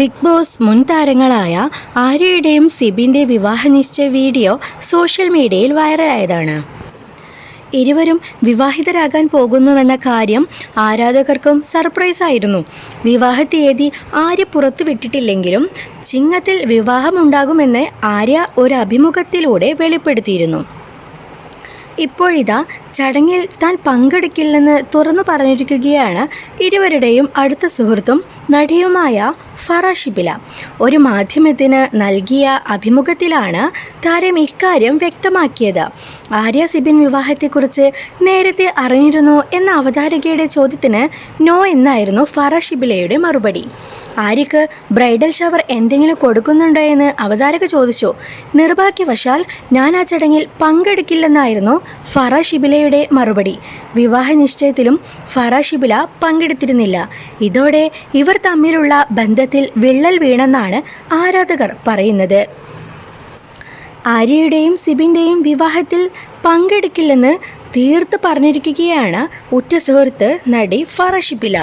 Big boss മുൻ താരങ്ങളായ ആര്യയുടെയും സിബിൻ്റെ വിവാഹ നിശ്ചയ വീഡിയോ സോഷ്യൽ മീഡിയയിൽ വൈറലായതാണ്. ഇരുവരും വിവാഹിതരാകാൻ പോകുന്നുവെന്ന കാര്യം ആരാധകർക്കും സർപ്രൈസായിരുന്നു. വിവാഹ തീയതി ആര്യ പുറത്തുവിട്ടിട്ടില്ലെങ്കിലും ചിങ്ങത്തിൽ വിവാഹമുണ്ടാകുമെന്ന് ആര്യ ഒരു അഭിമുഖത്തിലൂടെ വെളിപ്പെടുത്തിയിരുന്നു. ഇപ്പോഴിതാ ചടങ്ങിൽ താൻ പങ്കെടുക്കില്ലെന്ന് തുറന്നു പറഞ്ഞിരിക്കുകയാണ് ഇരുവരുടെയും അടുത്ത സുഹൃത്തും നടിയുമായ ഫറ ഷിബില. ഒരു മാധ്യമത്തിന് നൽകിയ അഭിമുഖത്തിലാണ് താരം ഇക്കാര്യം വ്യക്തമാക്കിയത്. ആര്യ സിബിൻ വിവാഹത്തെക്കുറിച്ച് നേരത്തെ അറിഞ്ഞിരുന്നോ എന്ന അവതാരകയുടെ ചോദ്യത്തിന് നോ എന്നായിരുന്നു ഫറ ഷിബിലയുടെ മറുപടി. ആര്യക്ക് ബ്രൈഡൽ ഷവർ എന്തെങ്കിലും കൊടുക്കുന്നുണ്ടോ എന്ന് അവതാരക ചോദിച്ചു. നിർഭാഗ്യവശാൽ ഞാൻ ആ ചടങ്ങിൽ പങ്കെടുക്കില്ലെന്നായിരുന്നു ഫറ ഷിബിലയുടെ മറുപടി. വിവാഹ നിശ്ചയത്തിലും ഫറ ഷിബില പങ്കെടുത്തിരുന്നില്ല. ഇതോടെ ഇവർ തമ്മിലുള്ള ബന്ധത്തിൽ വിള്ളൽ വീണെന്നാണ് ആരാധകർ പറയുന്നത്. ആര്യയുടെയും സിബിൻ്റെയും വിവാഹത്തിൽ പങ്കെടുക്കില്ലെന്ന് തീർത്ത് പറഞ്ഞിരിക്കുകയാണ് ഉറ്റ സുഹൃത്ത് നടി ഫറ ഷിബില.